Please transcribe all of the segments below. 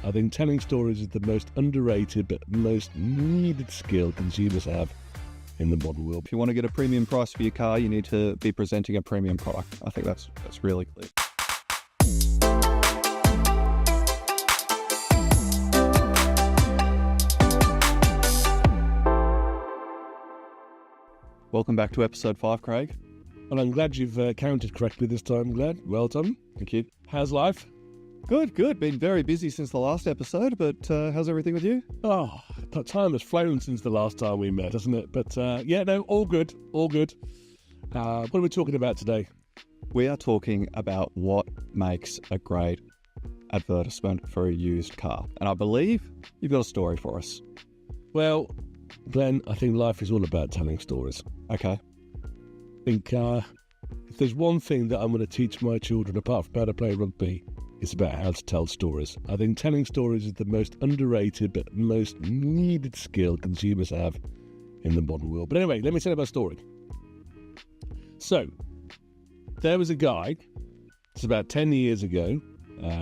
I think telling stories is the most underrated but most needed skill consumers have in the modern world. If you want to get a premium price for your car, you need to be presenting a premium product. I think that's really clear. Welcome back to episode 5, Craig. Well, I'm glad you've counted correctly this time, Glad. Well done. Thank you. How's life? Good. Been very busy since the last episode, but how's everything with you? Oh, time has flown since the last time we met, hasn't it? But all good. What are we talking about today? We are talking about what makes a great advertisement for a used car. And I believe you've got a story for us. Well, Glenn, I think life is all about telling stories. Okay. I think if there's one thing that I'm going to teach my children, apart from how to play rugby, it's about how to tell stories. I think telling stories is the most underrated but most needed skill consumers have in the modern world. But anyway, let me tell you about a story. So, there was a guy, it's about 10 years ago.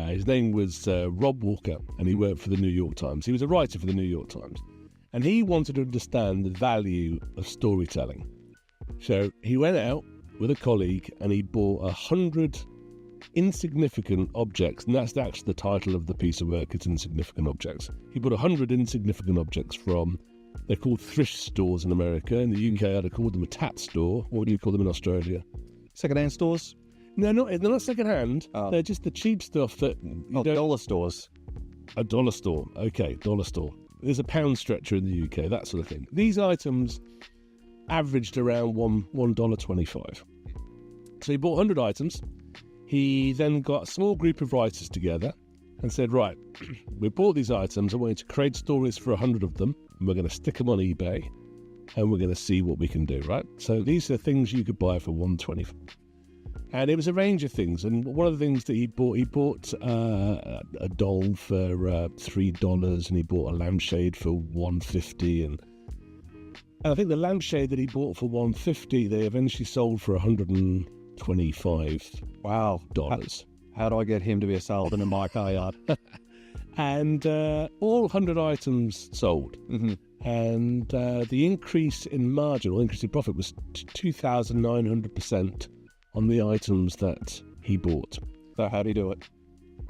His name was Rob Walker, and he worked for the New York Times. He was a writer for the New York Times. And he wanted to understand the value of storytelling. So he went out with a colleague and he bought 100 insignificant objects. And that's actually the title of the piece of work, it's Insignificant Objects. He bought 100 insignificant objects from, they're called thrift stores in America. In the UK, I'd call them a tat store. What do you call them in Australia? Second-hand stores? No, they're not second-hand. They're just the cheap stuff that... dollar stores. A dollar store. Okay, dollar store. There's a pound stretcher in the UK, that sort of thing. These items averaged around $1.25. So he bought 100 items. He then got a small group of writers together and said, right, we bought these items. I want you to create stories for 100 of them. And we're going to stick them on eBay and we're going to see what we can do, right? So these are things you could buy for $1.25. And it was a range of things. And one of the things that he bought a doll for $3, and he bought a lampshade for $1.50. And I think the lampshade that he bought for $1.50, they eventually sold for $125. Wow. How do I get him to be a salesman in my car yard? And all 100 items sold. Mm-hmm. And the increase in margin, or increase in profit, was 2,900%. on the items that he bought. So how do you do it?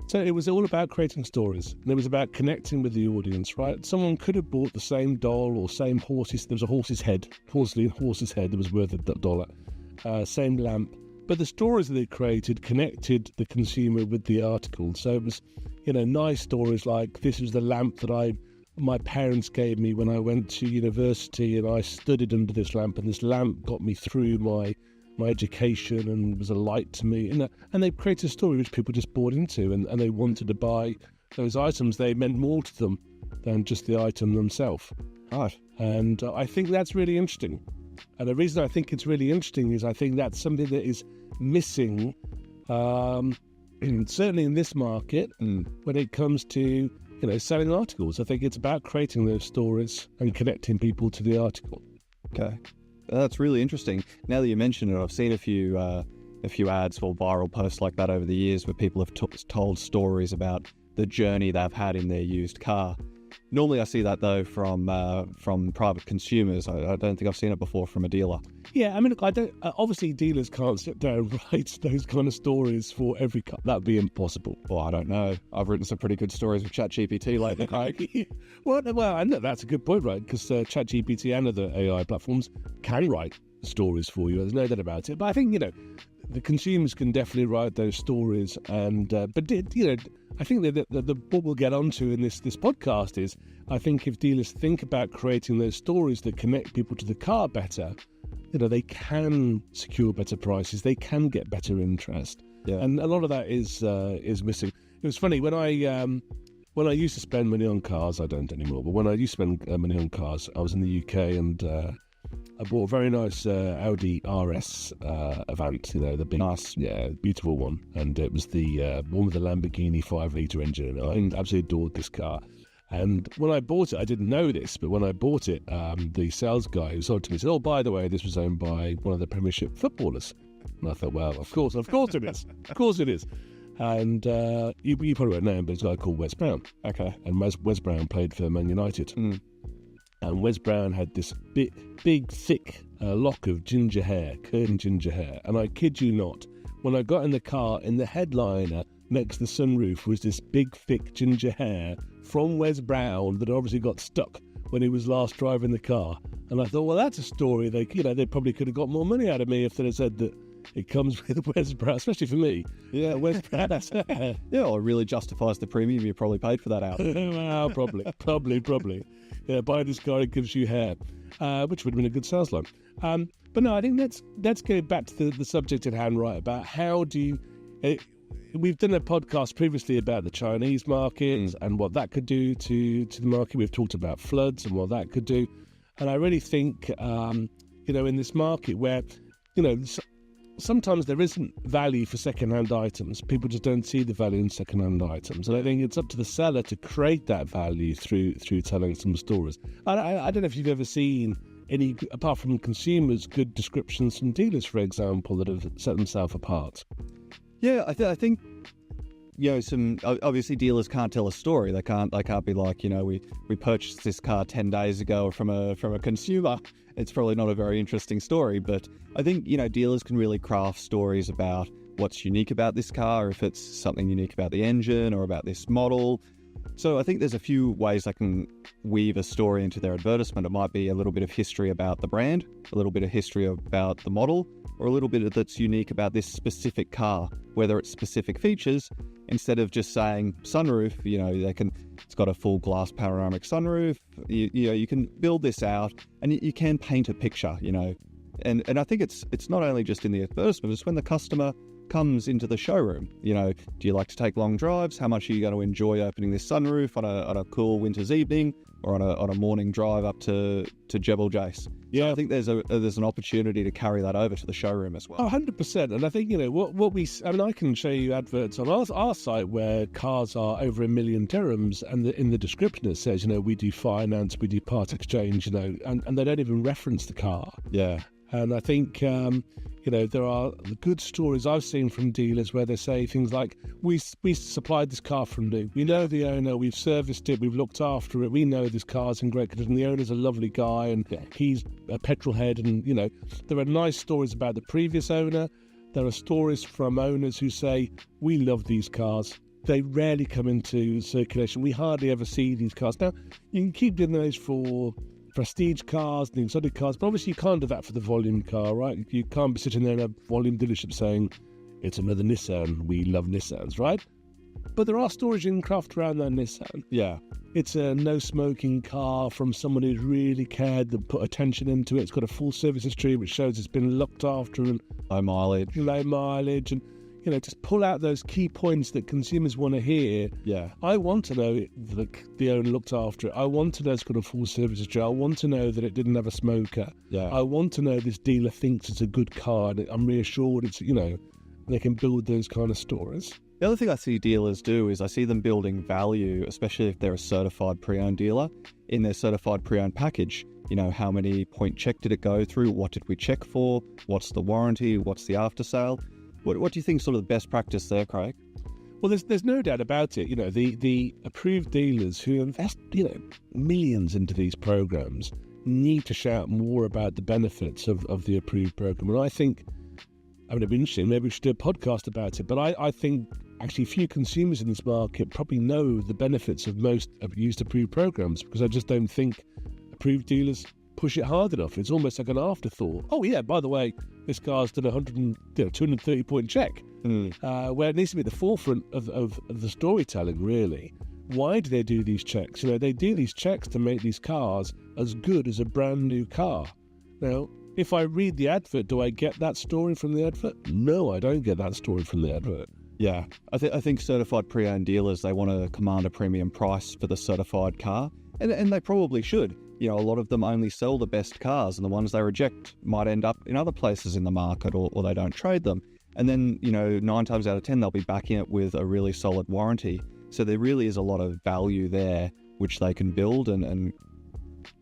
So it was all about creating stories, and it was about connecting with the audience, right? Someone could have bought the same doll or same horses. There was a horse's head that was worth $1. Same lamp. But the stories that they created connected the consumer with the article. So it was, nice stories like, this was the lamp that my parents gave me when I went to university, and I studied under this lamp, and this lamp got me through my education and was a light to me. And they created a story which people just bought into, and they wanted to buy those items. They meant more to them than just the item themselves. Right. And I think that's really interesting. And the reason I think it's really interesting is I think that's something that is missing, certainly in this market, when it comes to selling articles. I think it's about creating those stories and connecting people to the article. Okay. That's really interesting. Now that you mention it, I've seen a few ads or viral posts like that over the years where people have told stories about the journey they've had in their used car. Normally I see that, though, from private consumers. I don't think I've seen it before from a dealer. Yeah, I mean, look, obviously dealers can't sit down and write those kind of stories for every car. That would be impossible. Well, I don't know. I've written some pretty good stories with ChatGPT lately, Craig. Well, I know that's a good point, right? Because ChatGPT and other AI platforms can write stories for you. There's no doubt about it. But I think, the consumers can definitely write those stories. And I think that what we'll get onto in this podcast is, I think if dealers think about creating those stories that connect people to the car better, they can secure better prices, they can get better interest. Yeah. And a lot of that is missing. It was funny, when I used to spend money on cars, I don't anymore, but when I used to spend money on cars, I was in the UK, and I bought a very nice Audi RS Avant, the big, nice, beautiful one. And it was the one with the Lamborghini 5-litre engine. And I absolutely adored this car. And when I bought it, I didn't know this, but when I bought it, the sales guy who sold it to me said, "Oh, by the way, this was owned by one of the Premiership footballers." And I thought, well, of course it is. Of course it is. And you probably won't know him, but there's a guy called Wes Brown. Okay. And Wes Brown played for Man United. Mm. And Wes Brown had this big, thick lock of ginger hair, curly ginger hair. And I kid you not, when I got in the car, in the headliner next to the sunroof was this big, thick ginger hair from Wes Brown that obviously got stuck when he was last driving the car. And I thought, well, that's a story. They probably could have got more money out of me if they'd have said that it comes with Wes Brown, especially for me. Yeah. Wes Brown. Yeah, well, it really justifies the premium you probably paid for that out. Well, probably. Yeah, buy this car, it gives you hair, which would have been a good sales line. But no, I think let's go back to the subject at hand, right? About how do you... we've done a podcast previously about the Chinese market and what that could do to the market. We've talked about floods and what that could do. And I really think, in this market where, sometimes there isn't value for second-hand items. People just don't see the value in second-hand items. And I think it's up to the seller to create that value through telling some stories. I don't know if you've ever seen any, apart from consumers, good descriptions from dealers, for example, that have set themselves apart. Yeah, I think some obviously dealers can't tell a story. They can't be like, we purchased this car 10 days ago from a consumer. It's probably not a very interesting story, but I think dealers can really craft stories about what's unique about this car, if it's something unique about the engine or about this model. So I think there's a few ways they can weave a story into their advertisement. It might be a little bit of history about the brand, a little bit of history about the model, or a little bit that's unique about this specific car, whether it's specific features. Instead of just saying sunroof, it's got a full glass panoramic sunroof. You can build this out, and you can paint a picture. And I think it's not only just in the advertisement; it's when the customer comes into the showroom. Do you like to take long drives? How much are you going to enjoy opening this sunroof on a cool winter's evening, or on a morning drive up to Jebel Jais? Yeah, so I think there's an opportunity to carry that over to the showroom as well. 100%. And I think I can show you adverts on our site where cars are over 1 million dirhams, and in the description it says, we do finance, we do part exchange, and they don't even reference the car. Yeah. And I think, there are good stories I've seen from dealers where they say things like, we supplied this car from new. We know the owner, we've serviced it, we've looked after it, we know this car's in great condition. The owner's a lovely guy and he's a petrol head. And, there are nice stories about the previous owner. There are stories from owners who say, we love these cars. They rarely come into circulation. We hardly ever see these cars. Now, you can keep doing those for prestige cars and exotic cars, but obviously you can't do that for the volume car, right? You can't be sitting there in a volume dealership saying, it's another Nissan, we love Nissans, right? But there are stories you can craft around that Nissan. Yeah. It's a no-smoking car from someone who's really cared, that put attention into it. It's got a full service history, which shows it's been looked after and low mileage, and just pull out those key points that consumers want to hear. Yeah. I want to know that the owner looked after it. I want to know it's got a full service history. I want to know that it didn't have a smoker. Yeah. I want to know this dealer thinks it's a good car. And I'm reassured it's, they can build those kind of stories. The other thing I see dealers do is I see them building value, especially if they're a certified pre-owned dealer, in their certified pre-owned package. How many point check did it go through? What did we check for? What's the warranty? What's the after sale? What do you think is sort of the best practice there, Craig? Well, there's no doubt about it. The approved dealers who invest, millions into these programs need to shout more about the benefits of the approved program. And I think, it'd be interesting, maybe we should do a podcast about it, but I think actually few consumers in this market probably know the benefits of most used approved programs, because I just don't think approved dealers push it hard enough. It's almost like an afterthought. Oh yeah, by the way, this car's done 230 point check, where it needs to be at the forefront of the storytelling, really. Why do they do these checks? They do these checks to make these cars as good as a brand new car. Now, if I read the advert, do I get that story from the advert? No, I don't get that story from the advert. Yeah, I think certified pre-owned dealers, they want to command a premium price for the certified car, and they probably should. A lot of them only sell the best cars, and the ones they reject might end up in other places in the market, or they don't trade them. And then, 9 times out of 10, they'll be backing it with a really solid warranty. So there really is a lot of value there, which they can build and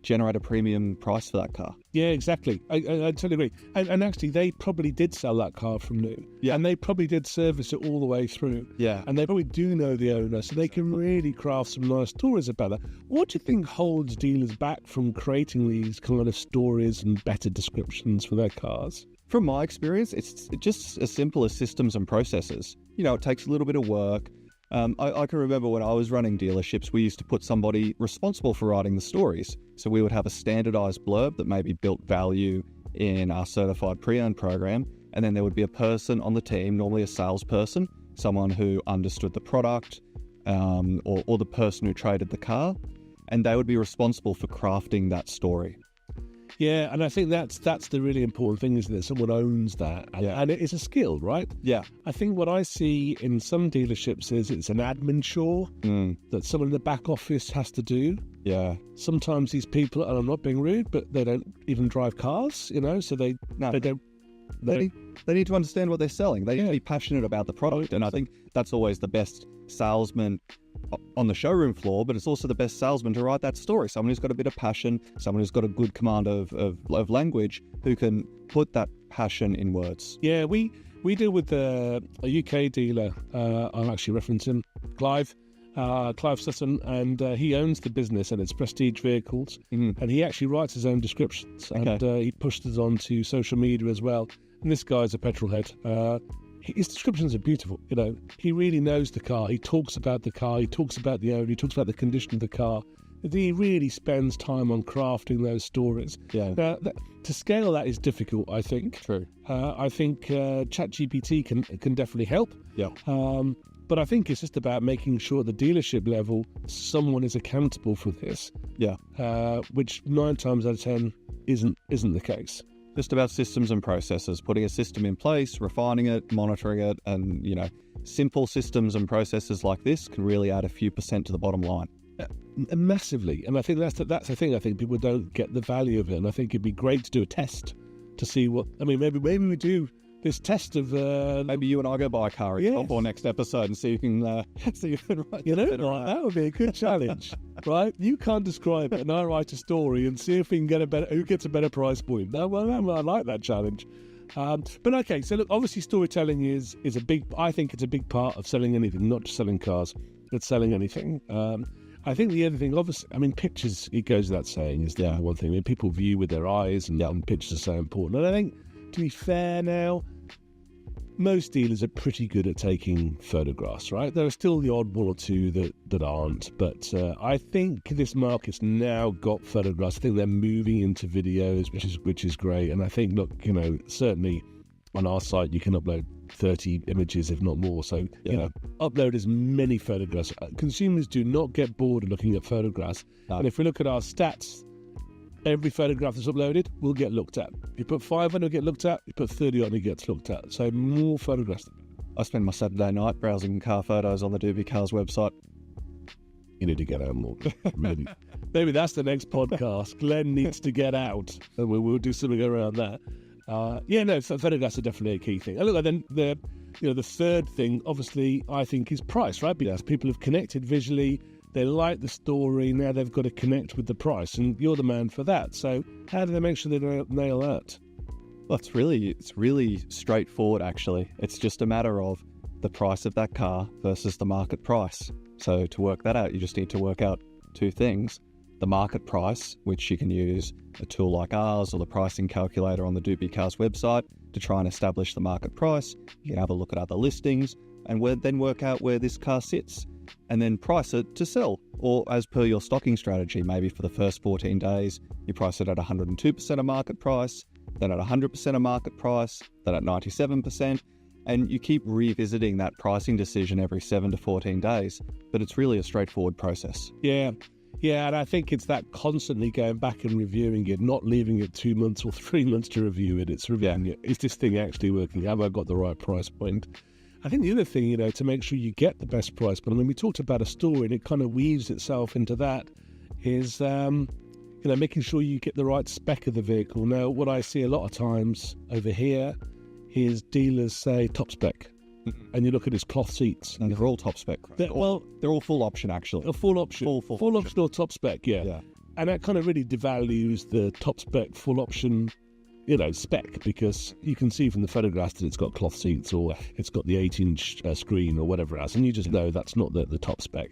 generate a premium price for that car. Yeah, exactly. I totally agree. And actually, they probably did sell that car from new. Yeah. And they probably did service it all the way through. Yeah. And they probably do know the owner, so they can really craft some nice stories about that. What do you think holds dealers back from creating these kind of stories and better descriptions for their cars? From my experience, it's just as simple as systems and processes. It takes a little bit of work. I can remember when I was running dealerships, we used to put somebody responsible for writing the stories. So we would have a standardized blurb that maybe built value in our certified pre-owned program. And then there would be a person on the team, normally a salesperson, someone who understood the product, or the person who traded the car. And they would be responsible for crafting that story. Yeah, and I think that's the really important thing, is that someone owns that, and it is a skill, right? Yeah. I think what I see in some dealerships is it's an admin chore that someone in the back office has to do. Yeah. Sometimes these people, and I'm not being rude, but they don't even drive cars, so they don't. They need to understand what they're selling. They need to be passionate about the product, and I think that's always the best salesman on the showroom floor, but it's also the best salesman to write that story. Someone who's got a bit of passion, someone who's got a good command of language, who can put that passion in words. Yeah, we deal with a UK dealer. I'll actually reference him, Clive Sutton, and he owns the business and it's prestige vehicles, and he actually writes his own descriptions, and he pushes it onto social media as well. And this guy's a petrol head. His descriptions are beautiful. He really knows the car. He talks about the car. He talks about the owner. He talks about the condition of the car. He really spends time on crafting those stories. Yeah. Now, to scale that is difficult, I think. True. I think ChatGPT can definitely help. Yeah. But I think it's just about making sure at the dealership level someone is accountable for this. Yeah. Which 9 times out of 10 isn't the case. Just about systems and processes, putting a system in place, refining it, monitoring it, and simple systems and processes like this can really add a few % to the bottom line. Massively, and I think that's the thing. I think people don't get the value of it, and I think it'd be great to do a test to see what. I mean, maybe we do this test of. Maybe you and I go buy a car or next episode and see you can write. That would be a good challenge, right? You can't describe it, and I write a story and see if we can get who gets a better price point. I like that challenge. But okay, so look, obviously storytelling is a big. I think it's a big part of selling anything, not just selling cars, but selling anything. I think the other thing, obviously, pictures. It goes without saying, is the one thing. People view with their eyes, and pictures are so important. And I think, to be fair now, most dealers are pretty good at taking photographs, right? There are still the odd one or two that aren't, but I think this market's now got photographs. I think they're moving into videos, which is great. And I think, look, certainly on our site you can upload 30 images, if not more. So upload as many photographs. Consumers do not get bored of looking at photographs. No. And if we look at our stats, every photograph that's uploaded will get looked at. If you put 5 on, it'll get looked at. If you put 30 on, it gets looked at. So more photographs. I spend my Saturday night browsing car photos on the Doobie Cars website. You need to get out more. Really. Maybe that's the next podcast. Glenn needs to get out, and we'll do something around that. Photographs are definitely a key thing. And look, then the third thing, obviously, I think is price, right? Because people have connected visually. They like the story. Now they've got to connect with the price, and you're the man for that. So how do they make sure they nail that? Well, it's really straightforward, actually. It's just a matter of the price of that car versus the market price. So to work that out, you just need to work out 2 things. The market price, which you can use a tool like ours or the pricing calculator on the Doobie Cars website to try and establish the market price. You can have a look at other listings and then work out where this car sits, and then price it to sell, or as per your stocking strategy. Maybe for the first 14 days, you price it at 102% of market price, then at 100% of market price, then at 97%, and you keep revisiting that pricing decision every 7 to 14 days. But it's really a straightforward process. Yeah, and I think it's that constantly going back and reviewing it, not leaving it 2 months or 3 months to review it. It's reviewing it. Is this thing actually working? Have I got the right price point? I think the other thing, to make sure you get the best price point, we talked about a story and it kind of weaves itself into that, is, making sure you get the right spec of the vehicle. Now, what I see a lot of times over here is dealers say top spec. And you look at his cloth seats. And they're all top spec. They're all full option, actually. A full option. Full option or top spec, yeah. And that kind of really devalues the top spec full option, spec, because you can see from the photographs that it's got cloth seats or it's got the 8-inch screen or whatever else, and you just know that's not the top spec.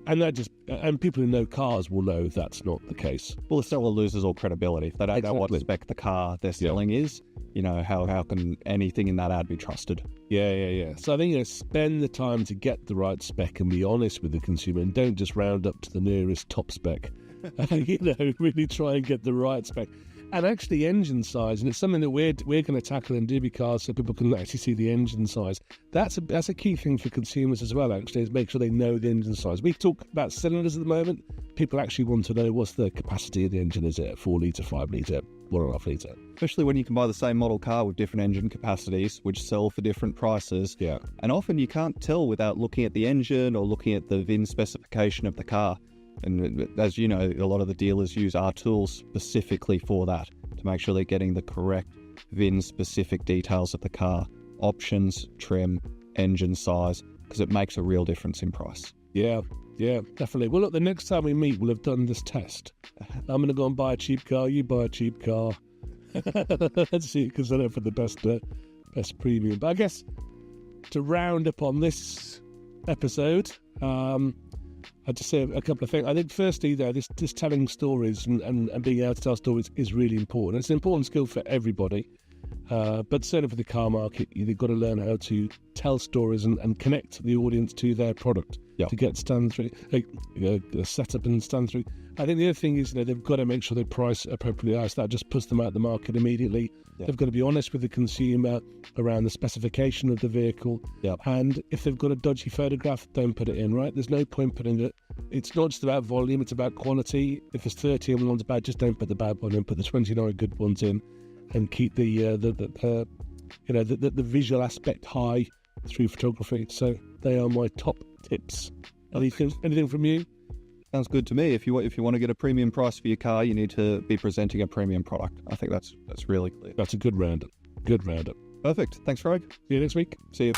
And people who know cars will know that's not the case. Well, the seller loses all credibility. If they don't know what spec the car they're selling is, how can anything in that ad be trusted? Yeah. So I think spend the time to get the right spec and be honest with the consumer, and don't just round up to the nearest top spec. Really try and get the right spec. And actually engine size, and it's something that we're going to tackle in DB cars so people can actually see the engine size. That's a key thing for consumers as well, actually, is make sure they know the engine size. We talk about cylinders at the moment. People actually want to know what's the capacity of the engine. Is it 4 litre, 5 litre, 1.5 litre? Especially when you can buy the same model car with different engine capacities, which sell for different prices. Yeah. And often you can't tell without looking at the engine or looking at the VIN specification of the car. And as you know, a lot of the dealers use our tools specifically for that, to make sure they're getting the correct VIN-specific details of the car, options, trim, engine size, because it makes a real difference in price. Yeah, definitely. Well, look, the next time we meet, we'll have done this test. I'm going to go and buy a cheap car, you buy a cheap car. Let's see, because I know for the best premium. But I guess to round up on this episode, I'd just say a couple of things. I think firstly, though, this telling stories and being able to tell stories is really important. It's an important skill for everybody, but certainly for the car market, you've got to learn how to tell stories and connect the audience to their product to get stand through, set up and stand through. I think the other thing is, they've got to make sure they price appropriately. So that just puts them out the market immediately. Yeah. They've got to be honest with the consumer around the specification of the vehicle. Yeah. And if they've got a dodgy photograph, don't put it in, right? There's no point putting it. It's not just about volume, it's about quality. If there's 30 and one's bad, just don't put the bad one in, put the 29 good ones in, and keep the visual aspect high through photography. So they are my top tips. Anything from you? Sounds good to me. If you want to get a premium price for your car, you need to be presenting a premium product. I think that's really clear. That's a good roundup. Perfect. Thanks, Craig. See you next week. See you.